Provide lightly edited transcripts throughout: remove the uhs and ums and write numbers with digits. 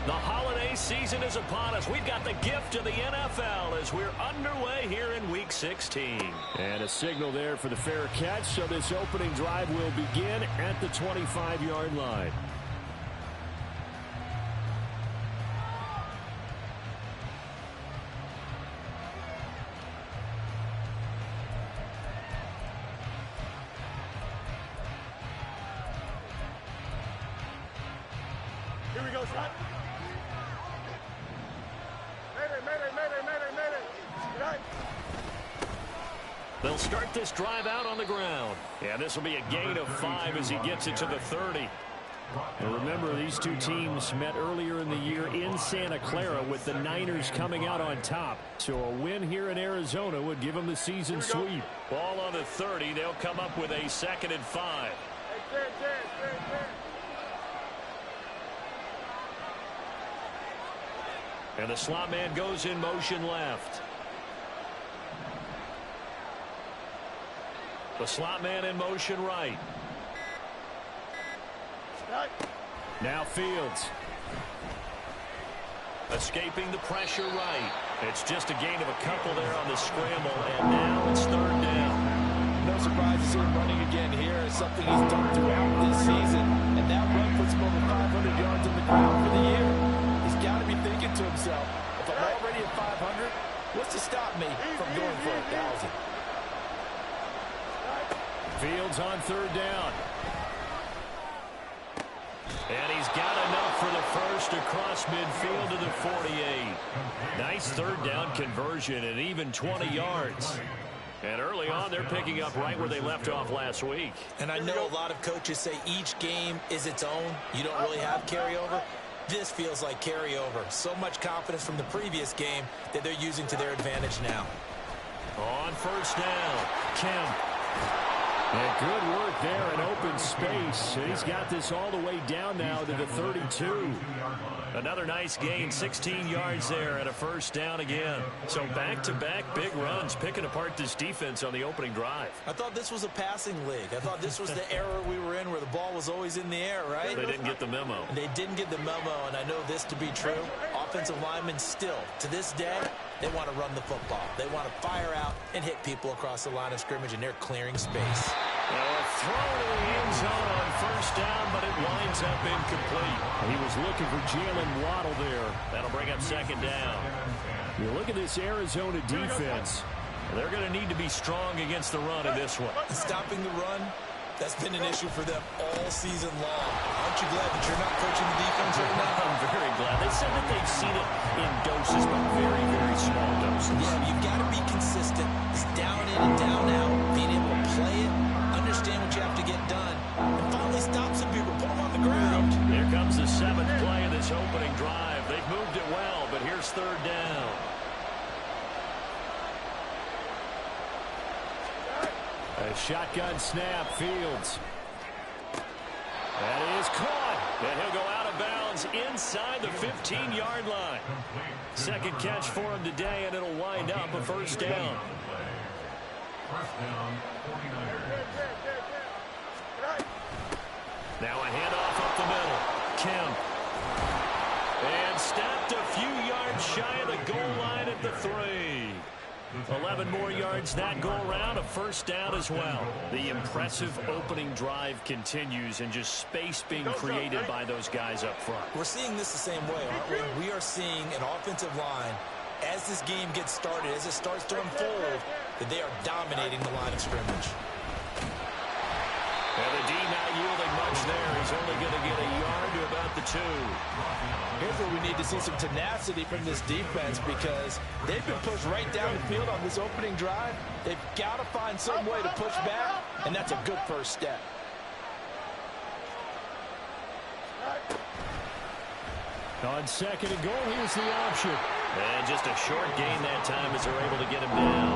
The holiday season is upon us. We've got the gift of the NFL as we're underway here in Week 16. And a signal there for the fair catch, so this opening drive will begin at the 25-yard line. Here we go, shot. They'll start this drive out on the ground. Yeah, this will be a gain of 5 as he gets it to the 30. And remember, these two teams met earlier in the year in Santa Clara with the Niners coming out on top. So a win here in Arizona would give them the season sweep. Ball on the 30. They'll come up with a 2nd and 5. And the slot man goes in motion left. The slot man in motion right. Now Fields. Escaping the pressure right. It's just a gain of a couple there on the scramble, and now it's 3rd down. No surprise to see him running again here. It's something he's done throughout this season, and that run puts him over 500 yards on the ground for the year. He's got to be thinking to himself, if I'm already at 500, what's to stop me from going for 1,000? Fields on 3rd down. And he's got enough for the first across midfield to the 48. Nice 3rd down conversion and even 20 yards. And early on, they're picking up right where they left off last week. And I know a lot of coaches say each game is its own. You don't really have carryover. This feels like carryover. So much confidence from the previous game that they're using to their advantage now. On 1st down, Kemp. And good work there in open space. He's got this all the way down now to the 32. Another nice gain, 16 yards there and a 1st down again. So back-to-back big runs, picking apart this defense on the opening drive. I thought this was a passing league. I thought this was the era we were in where the ball was always in the air, right? They didn't get the memo. They didn't get the memo, and I know this to be true. Offensive linemen still, to this day, they want to run the football. They want to fire out and hit people across the line of scrimmage, and they're clearing space. Throw to the end zone on 1st down, but it winds up incomplete. He was looking for Jalen Waddle there. That'll bring up 2nd down. You look at this Arizona defense. They're going to need to be strong against the run in this one. Stopping the run, that's been an issue for them all season long. Aren't you glad that you're not coaching the defense right now? I'm very glad. They said that they've seen it in doses, but very, very small doses. Yeah, you've got to be consistent. It's down in and down out, being able to play it, understand what you have to get done, and finally stop some people, put them on the ground. Here comes the 7th play of this opening drive. They've moved it well, but here's 3rd down. A shotgun snap, Fields. That is caught. And he'll go out of bounds inside the 15-yard line. 2nd catch for him today, and it'll wind up a 1st down. Now a handoff up the middle. Kemp. And stopped a few yards shy of the goal line at the 3. 11 more yards that go around, a 1st down as well. The impressive opening drive continues, and just space being created by those guys up front. We're seeing this the same way, aren't we? We are seeing an offensive line, as this game gets started, as it starts to unfold, that they are dominating the line of scrimmage. And the D not yielding much there. He's only going to get a yard to about the 2. Here's where we need to see some tenacity from this defense, because they've been pushed right down the field on this opening drive. They've got to find some way to push back, and that's a good 1st step. On 2nd and goal, here's the option. And just a short gain that time as they're able to get him down.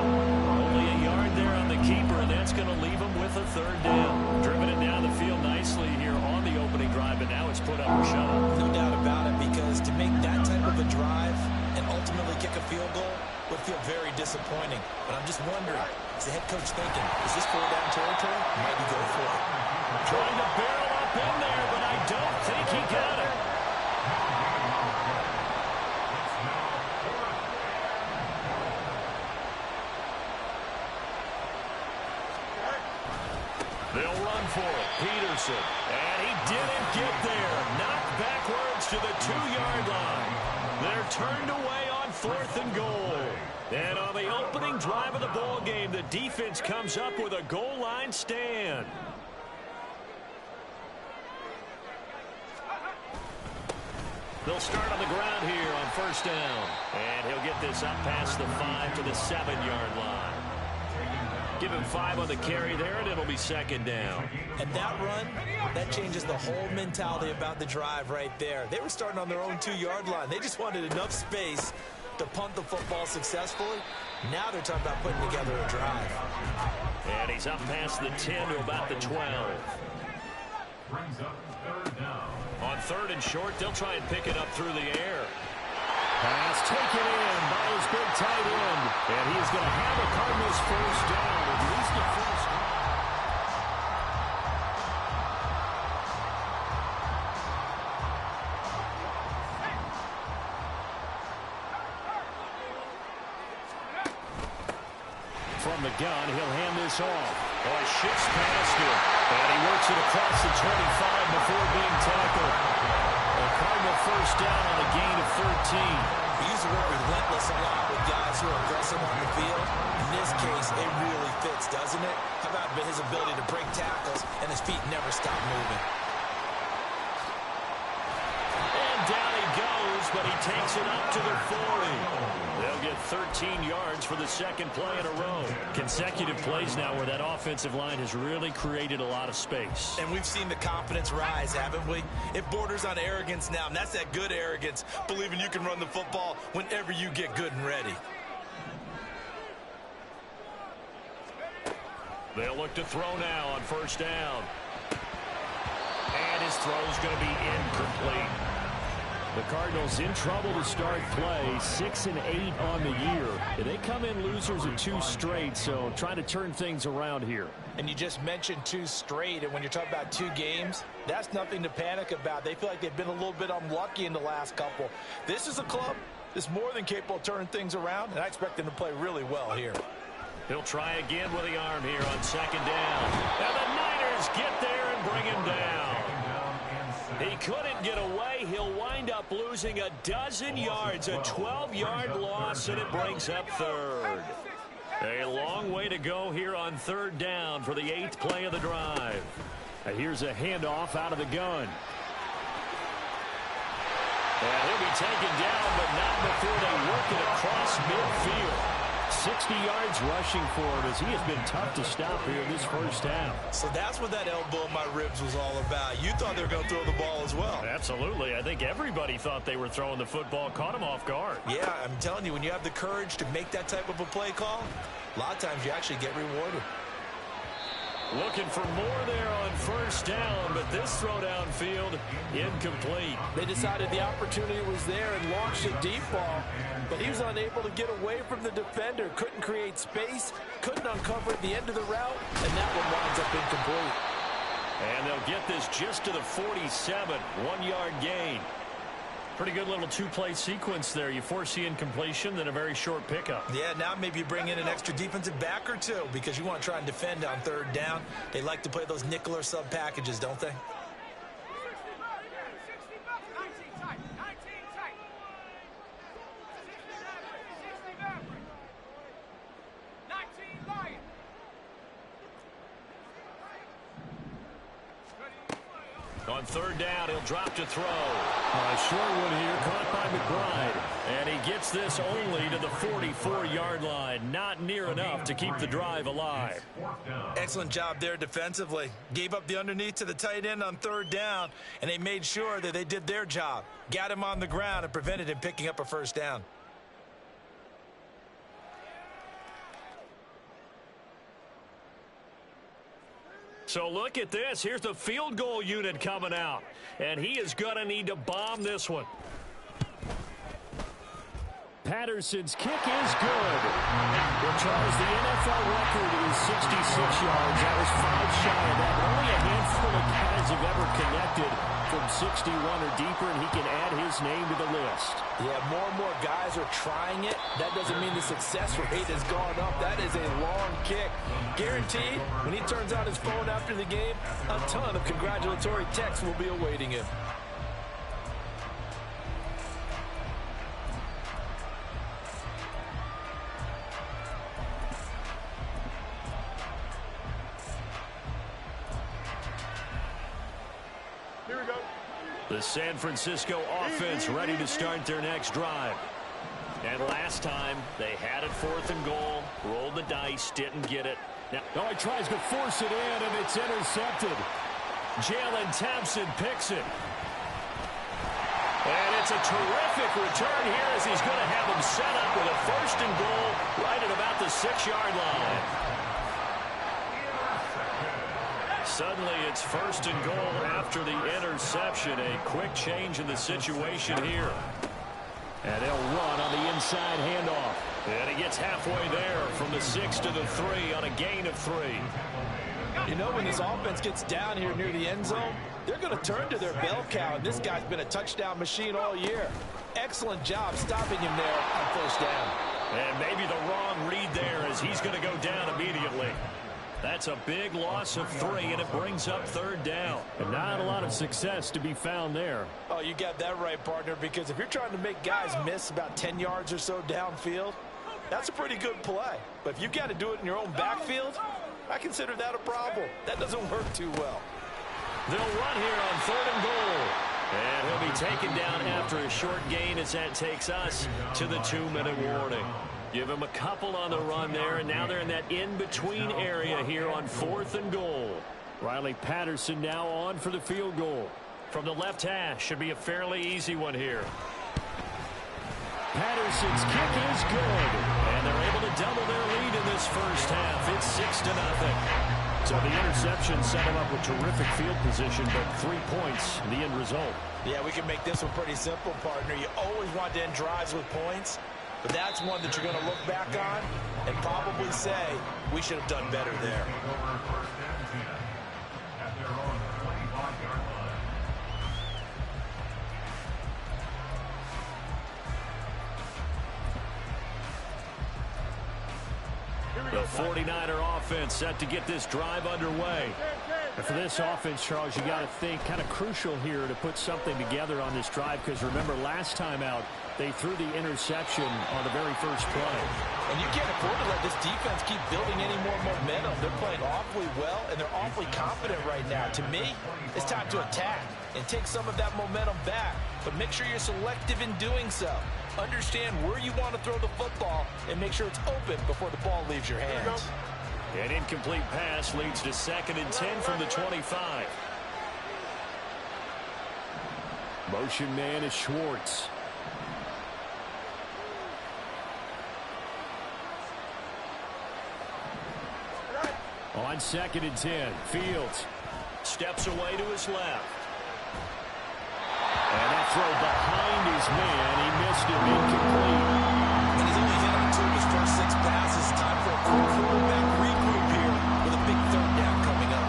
Only a yard there on the keeper, and that's going to leave him with a 3rd down. Driven it down the field nicely here on the opening drive, and now it's put up or shut up. No doubt about it, because to make that type of a drive and ultimately kick a field goal would feel very disappointing. But I'm just wondering, is the head coach thinking, is this 4-down territory? Might he go for it? Trying to barrel up in there, but I don't think he got it. Jefferson. And he didn't get there. Knocked backwards to the 2-yard line. They're turned away on 4th and goal. And on the opening drive of the ball game, the defense comes up with a goal line stand. They'll start on the ground here on 1st down. And he'll get this up past the 5 to the 7-yard line. Give him 5 on the carry there, and it'll be 2nd down. And that run, that changes the whole mentality about the drive right there. They were starting on their own 2-yard line. They just wanted enough space to punt the football successfully. Now they're talking about putting together a drive. And he's up past the 10 to about the 12. Brings up 3rd down. On 3rd and short, they'll try and pick it up through the air. Pass taken in by his big tight end. And he's going to have a Cardinals 1st down, at least the 1st down. From the gun, he'll hand this off. Oh, he shifts past him. And he works it across the 25 before being tackled. A Cardinal 1st down on a gain of 13. He used to work relentless a lot with guys who are aggressive on the field. In this case, it really fits, doesn't it? How about his ability to break tackles and his feet never stop moving? And down he goes, but he takes it up to the 40. They'll get 13 yards for the 2nd play in a row. Consecutive plays now where that offensive line has really created a lot of space. And we've seen the confidence rise, haven't we? It borders on arrogance now, and that's that good arrogance, believing you can run the football whenever you get good and ready. They'll look to throw now on 1st down. And his throw's going to be incomplete. The Cardinals in trouble to start play, 6 and 8 on the year. They come in losers of 2 straight, so trying to turn things around here. And you just mentioned 2 straight, and when you're talking about 2 games, that's nothing to panic about. They feel like they've been a little bit unlucky in the last couple. This is a club that's more than capable of turning things around, and I expect them to play really well here. He'll try again with the arm here on 2nd down. And the Niners get there and bring him down. He couldn't get away. He'll wind up losing a dozen yards, a 12-yard loss, and it brings up 3rd. A long way to go here on 3rd down for the 8th play of the drive. Here's a handoff out of the gun. And he'll be taken down, but not before they work it across midfield. 60 yards rushing for him as he has been tough to stop here in this 1st down. So that's what that elbow in my ribs was all about. You thought they were going to throw the ball as well. Absolutely. I think everybody thought they were throwing the football, caught him off guard. Yeah, I'm telling you, when you have the courage to make that type of a play call, a lot of times you actually get rewarded. Looking for more there on 1st down, but this throw downfield incomplete. They decided the opportunity was there and launched a deep ball, but he was unable to get away from the defender, couldn't create space, couldn't uncover the end of the route, and that one winds up incomplete. And they'll get this just to the 47, 1-yard gain. Pretty good little 2-play sequence there. You force the incompletion, then a very short pickup. Yeah, now maybe you bring in an extra defensive back or 2 because you want to try and defend on 3rd down. They like to play those nickel or sub packages, don't they? On 3rd down, he'll drop to throw. Short one here, caught by McBride. And he gets this only to the 44-yard line. Not near enough to keep the drive alive. Excellent job there defensively. Gave up the underneath to the tight end on 3rd down, and they made sure that they did their job. Got him on the ground and prevented him picking up a 1st down. So look at this. Here's the field goal unit coming out. And he is going to need to bomb this one. Patterson's kick is good. Well, Charles, the NFL record is 66 yards. That was 5 shy of that. Only a handful of guys have ever connected from 61 or deeper, and he can add his name to the list. Yeah, more and more guys are trying it. That doesn't mean the success rate has gone up. That is a long kick. Guaranteed, when he turns on his phone after the game, a ton of congratulatory texts will be awaiting him. The San Francisco offense ready to start their next drive. And last time, they had it 4th and goal, rolled the dice, didn't get it. Now, he tries to force it in, and it's intercepted. Jalen Thompson picks it. And it's a terrific return here as he's going to have him set up with a 1st and goal right at about the 6-yard line. Suddenly, it's 1st and goal after the interception. A quick change in the situation here. And they'll run on the inside handoff. And he gets halfway there from the 6 to the 3 on a gain of 3. You know, when this offense gets down here near the end zone, they're going to turn to their bell cow, and this guy's been a touchdown machine all year. Excellent job stopping him there on 1st down. And maybe the wrong read there as he's going to go down immediately. That's a big loss of 3, and it brings up 3rd down. And not a lot of success to be found there. Oh, you got that right, partner, because if you're trying to make guys miss about 10 yards or so downfield, that's a pretty good play. But if you got to do it in your own backfield, I consider that a problem. That doesn't work too well. They'll run here on 3rd and goal. And he'll be taken down after a short gain as that takes us to the 2-minute warning. Give him a couple on the run there, and now they're in that in-between area here on 4th and goal. Riley Patterson now on for the field goal. From the left hash, should be a fairly easy one here. Patterson's kick is good. And they're able to double their lead in this first half. It's 6-0. So the interception set him up with terrific field position, but 3 points in the end result. Yeah, we can make this one pretty simple, partner. You always want to end drives with points. But that's one that you're going to look back on and probably say, we should have done better there. The 49er offense set to get this drive underway. And for this offense, Charles, you got to think kind of crucial here to put something together on this drive, because remember last time out, they threw the interception on the very first play. And you can't afford to let this defense keep building any more momentum. They're playing awfully well, and they're awfully confident right now. To me, it's time to attack and take some of that momentum back. But make sure you're selective in doing so. Understand where you want to throw the football and make sure it's open before the ball leaves your hands. An incomplete pass leads to 2nd and 10 from the 25. Motion man is Schwartz. On 2nd and 10, Fields steps away to his left. And that throw behind his man, he missed it, incomplete. And he's only hit on 2 of his first 6 passes. Time for a quick quarterback regroup here with a big 3rd down coming up.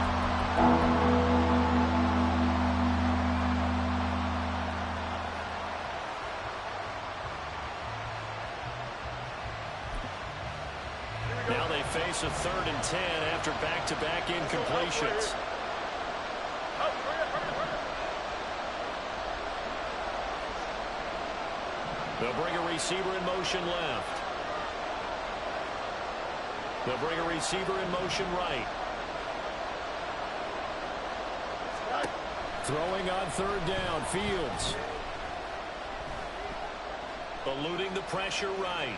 Now they face a 3rd and 10 after back-to-back incompletions. They'll bring a receiver in motion left. They'll bring a receiver in motion right. Throwing on 3rd down, Fields. Eluding the pressure right.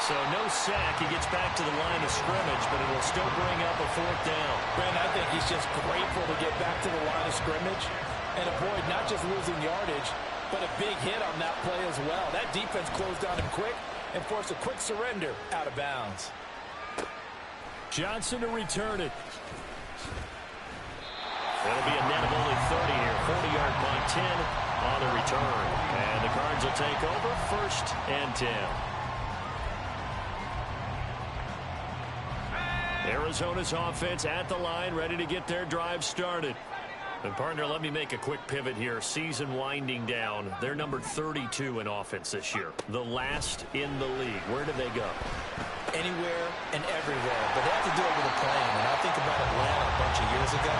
So no sack. He gets back to the line of scrimmage, but it'll still bring up a 4th down. Brent, I think he's just grateful to get back to the line of scrimmage and avoid not just losing yardage, but a big hit on that play as well. That defense closed on him quick and forced a quick surrender out of bounds. Johnson to return it. It'll be a net of only 30 here. 40-yard punt, 10 on the return. And the Cards will take over 1st and 10. Arizona's offense at the line, ready to get their drive started. And partner, let me make a quick pivot here. Season winding down. They're number 32 in offense this year. The last in the league. Where do they go? Anywhere and everywhere. But they have to do it with a plan. And I think about Atlanta a bunch of years ago.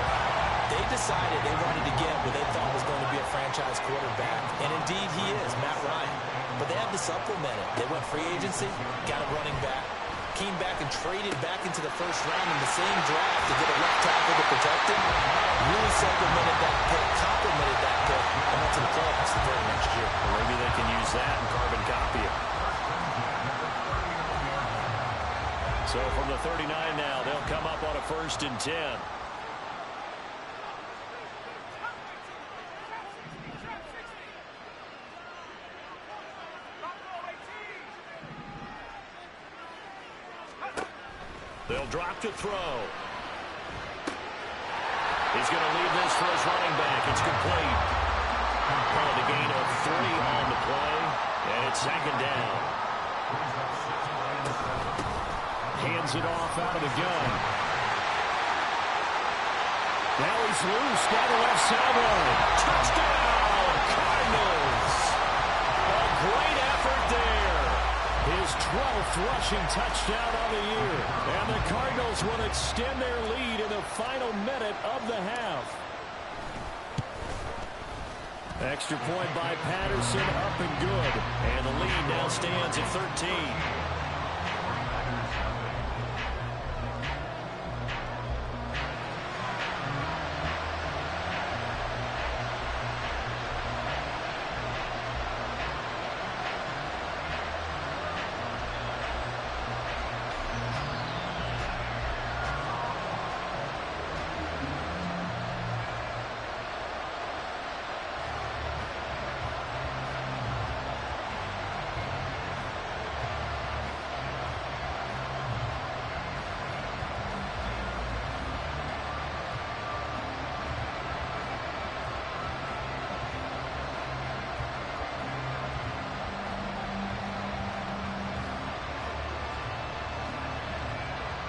They decided they wanted to get what they thought was going to be a franchise quarterback. And indeed he is, Matt Ryan. But they had to supplement it. They went free agency, got a running back, came back and traded back into the first round in the same draft to get a left tackle to protect him. Really supplemented that pick, complimented that pick, and went to the playoffs the very next year. Well, maybe they can use that and carbon copy it. So from the 39 now, they'll come up on a 1st and 10. They'll drop to throw. He's going to leave this for his running back. It's complete. Called a gain of 3 on the play, and it's 2nd down. Hands it off out of the gun. Now he's loose down the left sideline. Touchdown, Cardinals. A great effort there. His 12th rushing touchdown on the year. And the Cardinals will extend their lead in the final minute of the half. Extra point by Patterson, up and good. And the lead now stands at 13.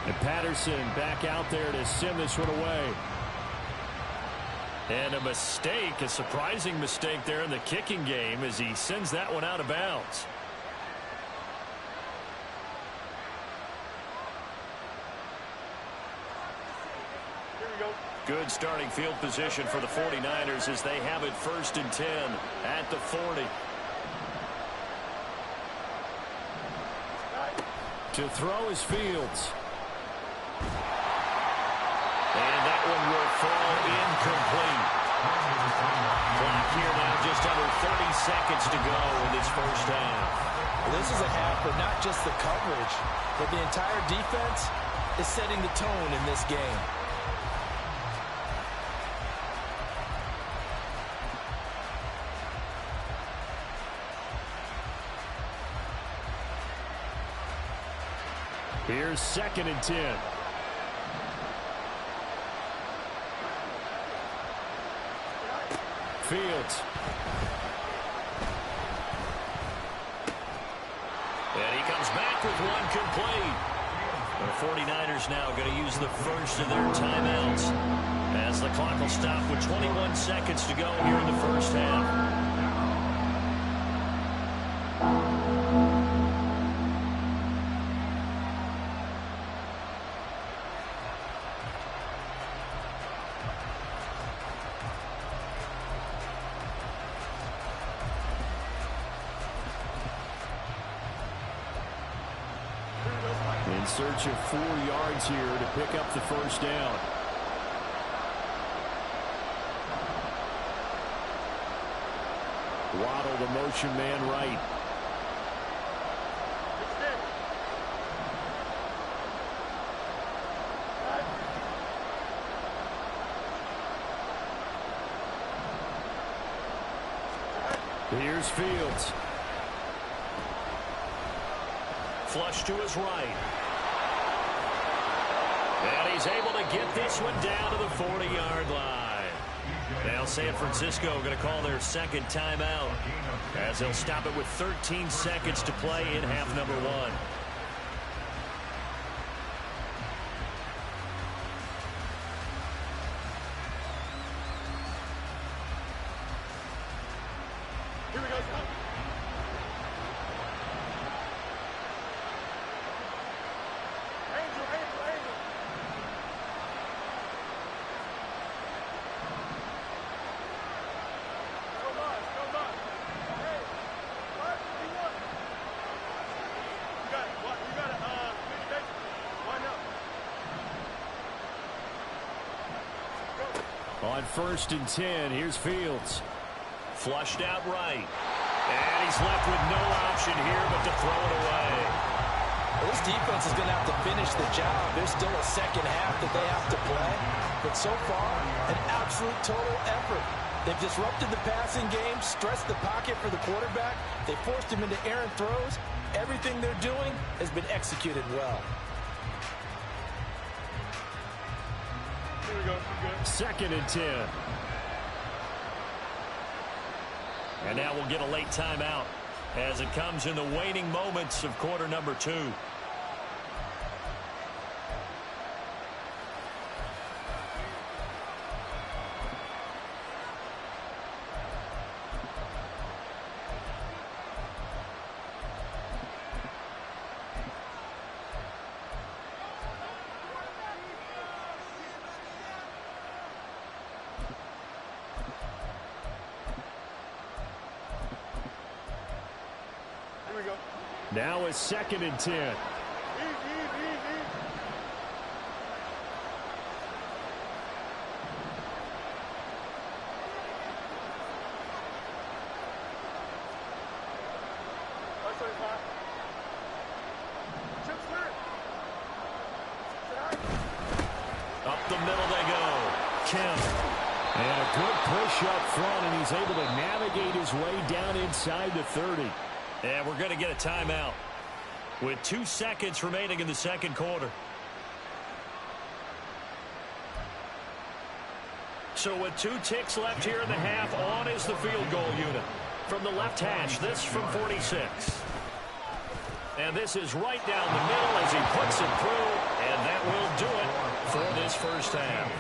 And Patterson back out there to send this one away. And a mistake, a surprising mistake there in the kicking game as he sends that one out of bounds. Good starting field position for the 49ers as they have it 1st and 10 at the 40. To throw is Fields. And that one will fall incomplete. Clock here now, just under 30 seconds to go in this first half. Well, this is a half where not just the coverage, but the entire defense is setting the tone in this game. Here's 2nd and 10. Fields. And he comes back with one complete. The 49ers now going to use the first of their timeouts as the clock will stop with 21 seconds to go here in the first half. In search of 4 yards here to pick up the first down. Waddle, the motion man right. Here's Fields. Flush to his right. And he's able to get this one down to the 40-yard line. Now San Francisco going to call their 2nd timeout as they'll stop it with 13 seconds to play in half number 1. On 1st and 10, here's Fields. Flushed out right. And he's left with no option here but to throw it away. Well, this defense is going to have to finish the job. There's still a second half that they have to play. But so far, an absolute total effort. They've disrupted the passing game, stressed the pocket for the quarterback. They forced him into errant throws. Everything they're doing has been executed well. Here we go. 2nd and 10. And now we'll get a late timeout as it comes in the waning moments of quarter number 2. Now it's 2nd and 10. Easy. Up the middle they go. Kemp. And a good push up front, and he's able to navigate his way down inside the 30. And we're going to get a timeout with 2 seconds remaining in the second quarter. So with 2 ticks left here in the half, on is the field goal unit. From the left hash, this from 46. And this is right down the middle as he puts it through, and that will do it for this first half.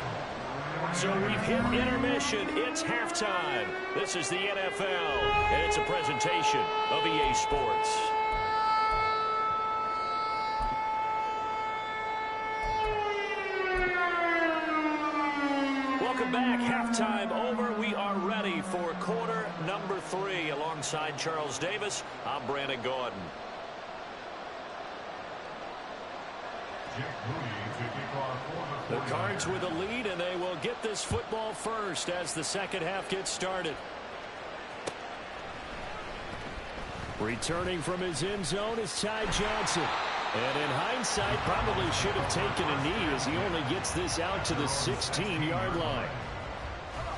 So we've hit intermission. It's halftime. This is the NFL, and it's a presentation of EA Sports. Welcome back. Halftime over. We are ready for quarter number 3. Alongside Charles Davis, I'm Brandon Gordon. The Cards with a lead, and they will get this football first as the second half gets started. Returning from his end zone is Ty Johnson. And in hindsight, probably should have taken a knee as he only gets this out to the 16-yard line.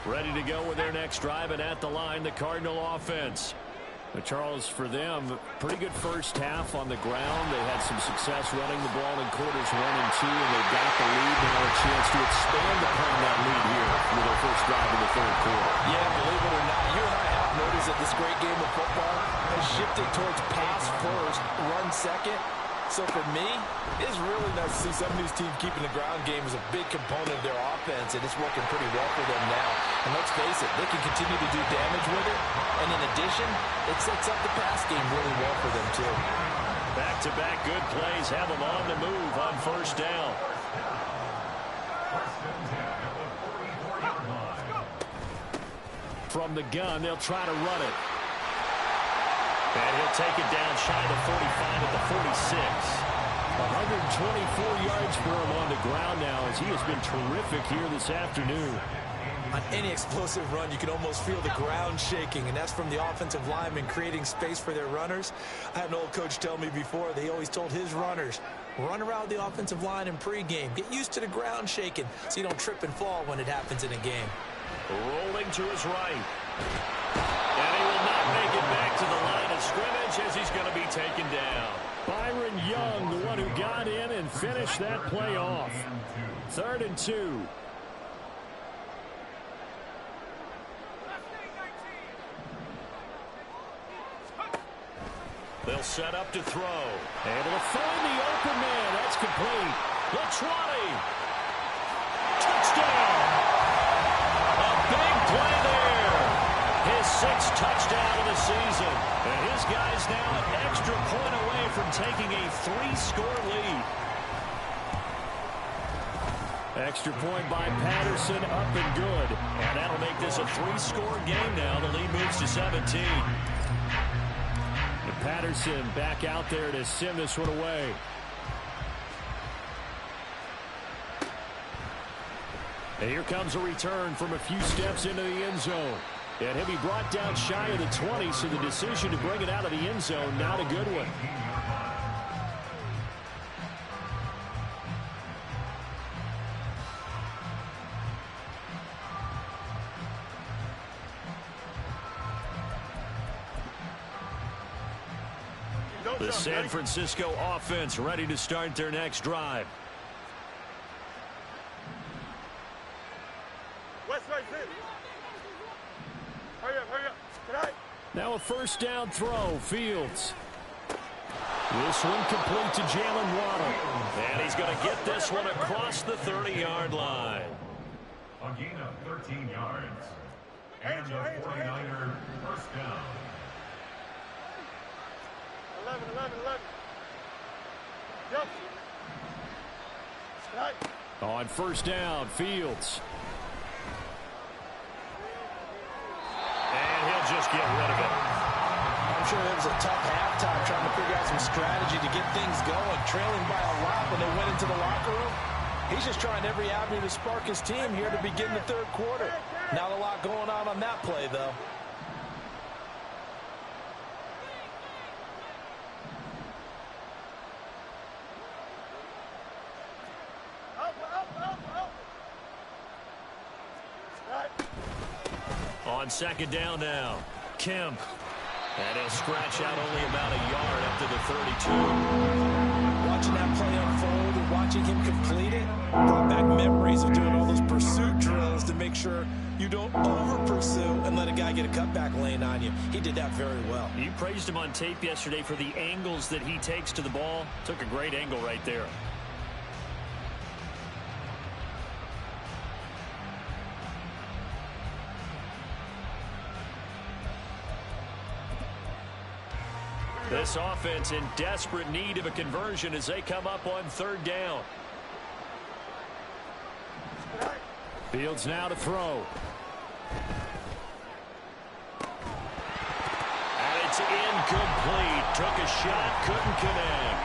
Ready to go with their next drive, and at the line, the Cardinal offense. Charles, for them, pretty good first half on the ground. They had some success running the ball in quarters 1 and 2, and they got the lead. Now a chance to expand upon that lead here with their first drive in the third quarter. Yeah, believe it or not, you and I have noticed that this great game of football has shifted towards pass first, run second. So for me, it's really nice to see some of these teams keeping the ground game as a big component of their offense, and it's working pretty well for them now. And let's face it, they can continue to do damage with it. And in addition, it sets up the pass game really well for them, too. Back-to-back good plays have them on the move on first down. From the gun, they'll try to run it. And he'll take it down shy of the 45 at the 46. 124 yards for him on the ground now as he has been terrific here this afternoon. On any explosive run, you can almost feel the ground shaking, and that's from the offensive linemen creating space for their runners. I had an old coach tell me before, they always told his runners, run around the offensive line in pregame. Get used to the ground shaking so you don't trip and fall when it happens in a game. Rolling to his right. And he will not make it back to the line of scrimmage as he's going to be taken down. Byron Young, the one who got in and finished that play off. 3rd and 2. They'll set up to throw. Able to find the open man. That's complete. The 20. Touchdown. A big play there. His 6th touchdown of the season. And his guy's now an extra point away from taking a 3-score lead. Extra point by Patterson, up and good. And that'll make this a 3-score game now. The lead moves to 17. And Patterson back out there to send this one away. And here comes a return from a few steps into the end zone. And he'll be brought down shy of the 20, so the decision to bring it out of the end zone, not a good one. The San Francisco offense ready to start their next drive. Now a first down throw, Fields. This one complete to Jalen Waddle. And he's going to get this one across the 30-yard line. A gain of 13 yards. And the 49er first down. 11. Jump. On first down, Fields. And he'll just get rid of it. I'm sure it was a tough halftime trying to figure out some strategy to get things going, trailing by a lot when they went into the locker room. He's just trying every avenue to spark his team here to begin the third quarter. Not a lot going on that play, though. On second down now, Kemp. And he'll scratch out only about a yard up to the 32. Watching that play unfold and watching him complete it brought back memories of doing all those pursuit drills to make sure you don't over-pursue and let a guy get a cutback lane on you. He did that very well. You praised him on tape yesterday for the angles that he takes to the ball. Took a great angle right there. This offense in desperate need of a conversion as they come up on third down. Fields now to throw. And it's incomplete. Took a shot, couldn't connect.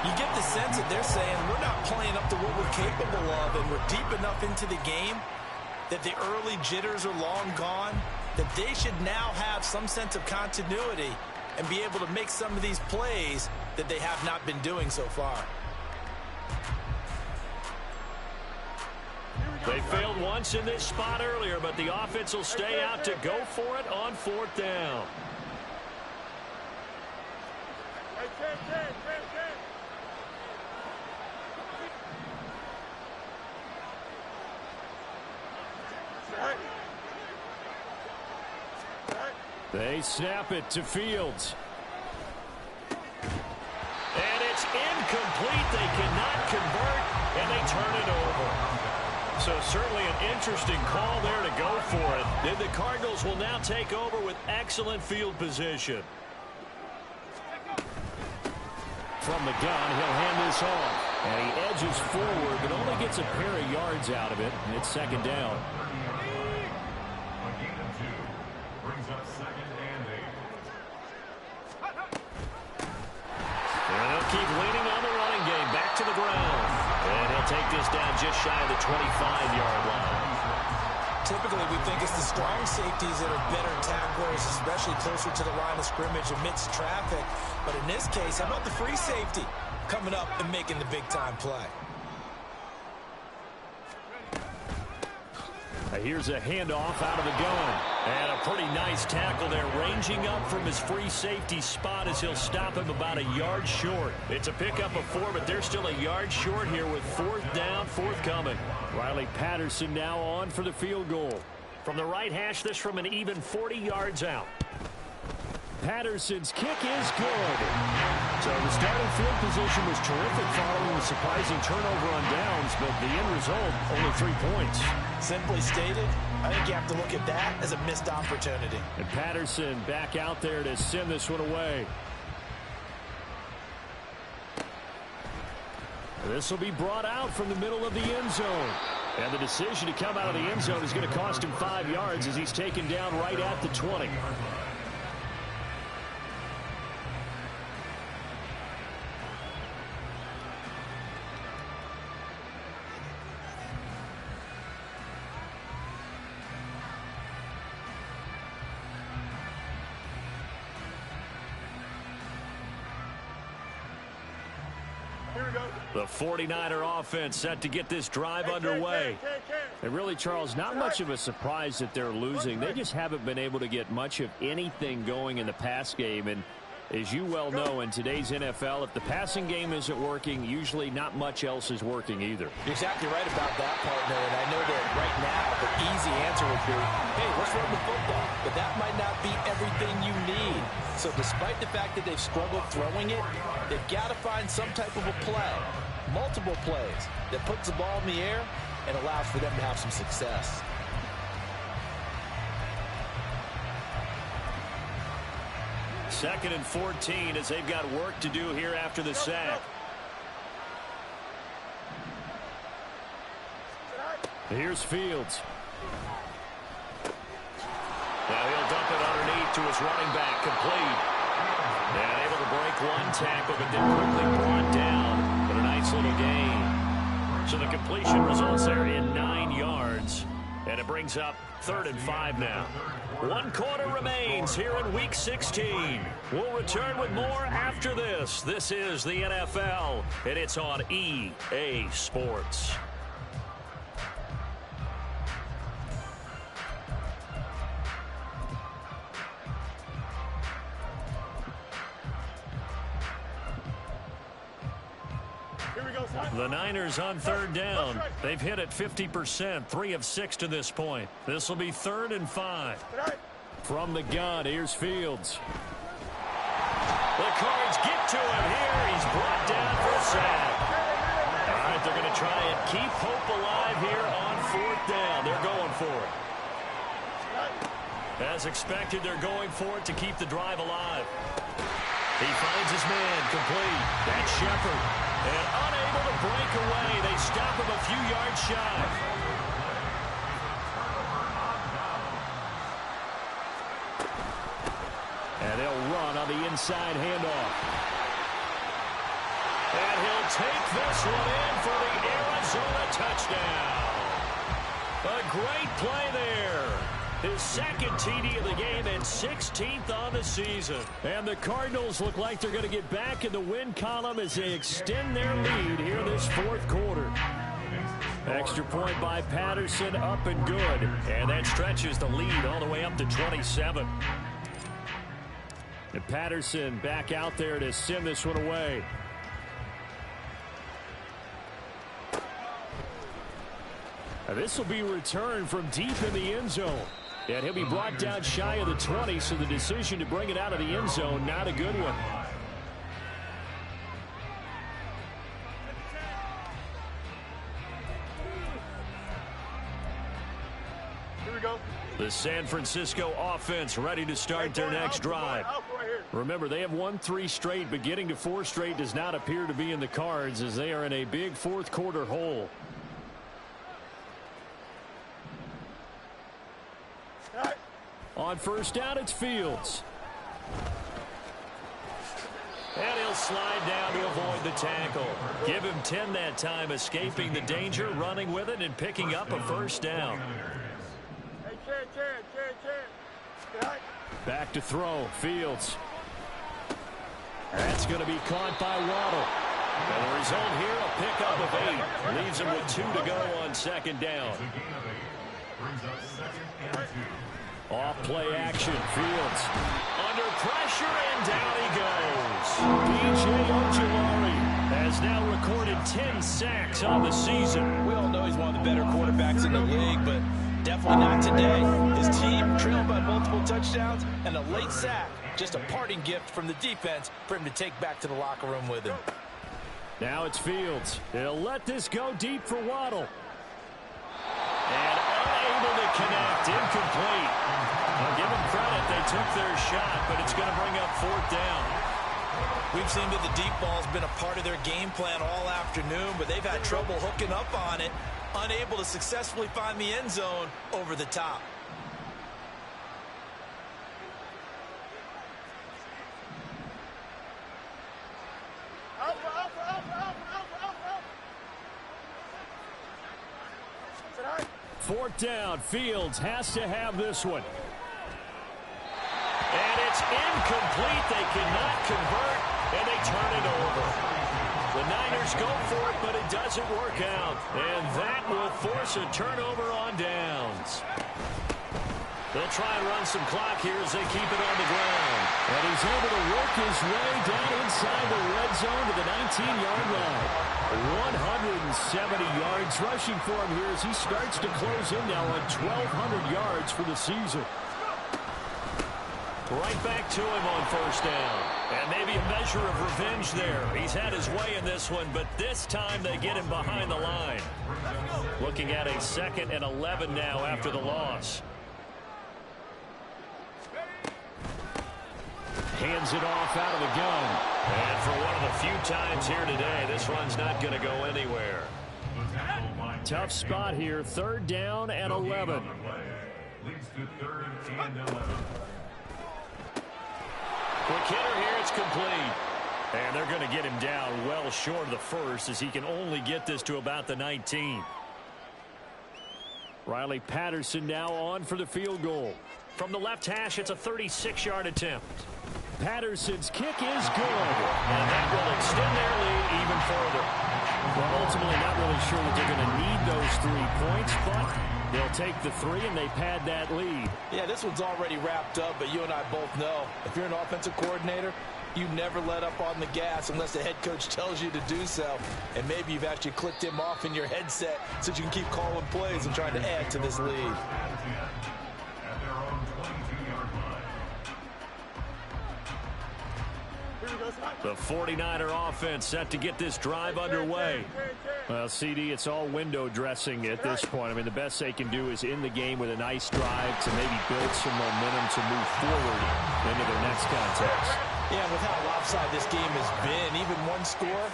You get the sense that they're saying we're not playing up to what we're capable of, and we're deep enough into the game that the early jitters are long gone, that they should now have some sense of continuity and be able to make some of these plays that they have not been doing so far. They failed once in this spot earlier, but the offense will stay out to go for it on fourth down. They snap it to Fields. And it's incomplete. They cannot convert, and they turn it over. So certainly an interesting call there to go for it. And the Cardinals will now take over with excellent field position. From the gun, he'll hand this off. And he edges forward, but only gets a pair of yards out of it. And it's second down. Brings up second and 8. And they'll keep leaning on the running game. Back to the ground. And he'll take this down just shy of the 25-yard line. Typically, we think it's the strong safeties that are better tacklers, especially closer to the line of scrimmage amidst traffic. But in this case, how about the free safety coming up and making the big-time play? Here's a handoff out of the gun. And a pretty nice tackle there, ranging up from his free safety spot as he'll stop him about a yard short. It's a pickup of 4, but they're still a yard short here with fourth down, forthcoming. Riley Patterson now on for the field goal. From the right hash, this from an even 40 yards out. Patterson's kick is good. So the starting field position was terrific following the surprising turnover on downs, but the end result, only 3 points. Simply stated, I think you have to look at that as a missed opportunity. And Patterson back out there to send this one away. This will be brought out from the middle of the end zone. And the decision to come out of the end zone is going to cost him 5 yards as he's taken down right at the 20. The 49er offense set to get this drive underway. And really, Charles, not much of a surprise that they're losing. They just haven't been able to get much of anything going in the pass game. And as you well know, in today's NFL, if the passing game isn't working, usually not much else is working either. You're exactly right about that, partner. And I know that right now the easy answer would be, hey, let's run the football. But that might not be everything you need. So despite the fact that they've struggled throwing it, they've got to find some type of a play, multiple plays, that puts the ball in the air and allows for them to have some success. Second and 14 as they've got work to do here after the sack. Here's Fields. Now he'll dump it underneath to his running back, complete. And able to break one tackle, but then quickly brought down. But a nice little gain. So the completion results there in 9 yards. And it brings up 3rd and 5 now. 1 quarter remains here in Week 16. We'll return with more after this. This is the NFL, and it's on EA Sports. The Niners on 3rd down. They've hit it 50%, 3 of 6 to this point. This will be 3rd and 5. From the gun, here's Fields. The Cards get to him here. He's brought down for a sack. All right, they're going to try and keep hope alive here on 4th down. They're going for it. As expected, they're going for it to keep the drive alive. He finds his man, complete. That's Shepard. And unable to break away. They stop him a few yards shy. And they'll run on the inside handoff. And he'll take this one in for the Arizona touchdown. A great play there. His 2nd TD of the game and 16th on the season. And the Cardinals look like they're going to get back in the win column as they extend their lead here this 4th quarter. Extra point by Patterson, up and good. And that stretches the lead all the way up to 27. And Patterson back out there to send this one away. And this will be returned from deep in the end zone. And he'll be brought down shy of the 20, so the decision to bring it out of the end zone, not a good one. Here we go. The San Francisco offense ready to start their next drive. Remember, they have won 3 straight, but getting to 4 straight does not appear to be in the cards as they are in a big 4th quarter hole. On 1st down, it's Fields. And he'll slide down to avoid the tackle. Give him 10 that time, escaping the danger, running with it, and picking up a 1st down. Back to throw, Fields. That's going to be caught by Waddle. And the result here, a pickup of 8. Leaves him with 2 to go on 2nd down. Off play action, Fields. Under pressure, and down he goes. B.J. Ojulari has now recorded 10 sacks on the season. We all know he's one of the better quarterbacks in the league, but definitely not today. His team trailed by multiple touchdowns, and a late sack. Just a parting gift from the defense for him to take back to the locker room with him. Now it's Fields. He'll let this go deep for Waddle. And unable unable to connect. Incomplete. Now, give them credit. They took their shot, but it's going to bring up fourth down. We've seen that the deep ball has been a part of their game plan all afternoon, but they've had trouble hooking up on it, unable to successfully find the end zone over the top. Fourth down. Fields has to have this one. And it's incomplete. They cannot convert, and they turn it over. The Niners go for it, but it doesn't work out. And that will force a turnover on downs. They'll try and run some clock here as they keep it on the ground. And he's able to work his way down inside the red zone to the 19-yard line. 170 yards rushing for him here as he starts to close in now on 1,200 yards for the season. Right back to him on first down. And maybe a measure of revenge there. He's had his way in this one, but this time they get him behind the line. Looking at a 2nd and 11 now after the loss. Hands it off out of the gun. And for one of the few times here today, this run's not going to go anywhere. Tough spot here. 3rd down and 11. Leads to 3rd and 11. Quick hitter here, it's complete. And they're going to get him down well short of the first as he can only get this to about the 19. Riley Patterson now on for the field goal. From the left hash, it's a 36-yard attempt. Patterson's kick is good. And that will extend their lead even further. Well, ultimately not really sure that they're going to need those 3 points, but they'll take the 3 and they pad that lead. Yeah, this one's already wrapped up, but you and I both know if you're an offensive coordinator, you never let up on the gas unless the head coach tells you to do so. And maybe you've actually clicked him off in your headset so you can keep calling plays and trying to add to this lead. The 49er offense set to get this drive underway. Well, CD, it's all window dressing at this point. I mean, the best they can do is in the game with a nice drive to maybe build some momentum to move forward into their next contest. Yeah, with how lopsided this game has been, even one score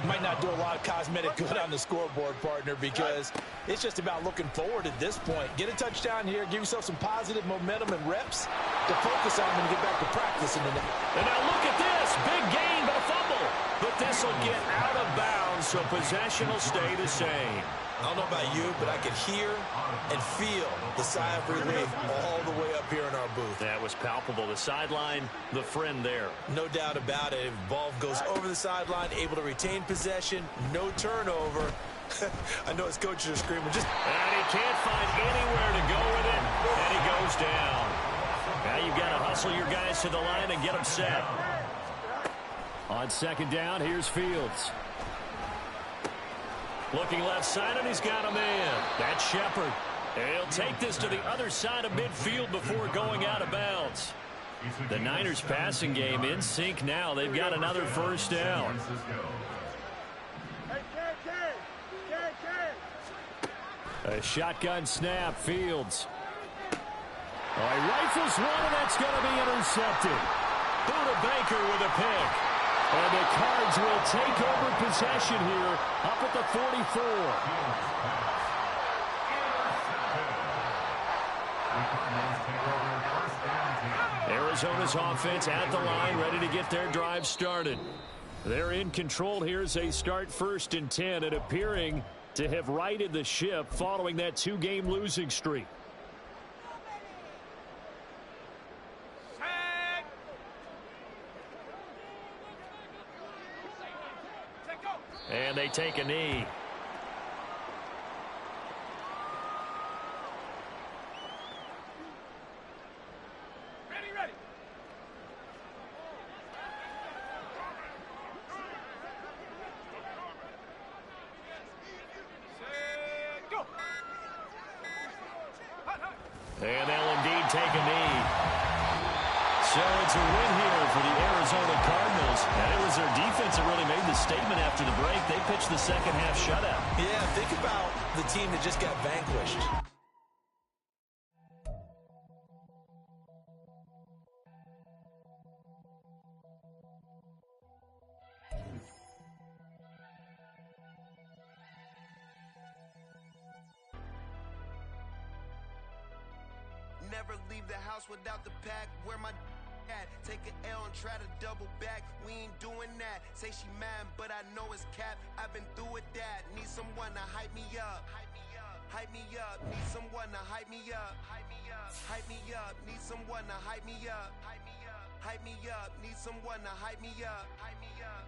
might not do a lot of cosmetic good on the scoreboard, partner, because it's just about looking forward at this point. Get a touchdown here, give yourself some positive momentum and reps to focus on and get back to practice. And now look at this. Big gain, but a fumble. But this will get out of bounds, so possession will stay the same. I don't know about you, but I could hear and feel the sigh of relief all the way up here in our booth. That was palpable. The sideline, the friend there. No doubt about it. If the ball goes over the sideline, able to retain possession, no turnover. I know his coaches are screaming. And he can't find anywhere to go with it, and he goes down. Now you've got to hustle your guys to the line and get them set. On 2nd down, here's Fields. Looking left side, and he's got a man. That's Shepard. He'll take this to the other side of midfield before going out of bounds. The Niners passing game in sync now. They've got another first down. A shotgun snap, Fields. Oh, he rifles one, and that's going to be intercepted. Buda Baker with a pick. And the Cards will take over possession here up at the 44. Arizona's offense at the line, ready to get their drive started. They're in control here as they start 1st and 10 and appearing to have righted the ship following that 2-game losing streak. And they take a knee. Ready. Go. And they'll indeed take a knee. So it's a win here for the Arizona Cardinals. And it was their defense that really made the statement after the break. They pitched the second half shutout. yeah, think about the team that just got vanquished. Never leave the house without the pack. Where my at? Take an L and try to double back. We ain't doing that. Say she mad, but I know it's cap. I've been through with that. Need someone to hype me up. Hype me up. Need someone to hype me up. Hype me up. Need someone to hype me up. Hype me up. Need someone to hype me up.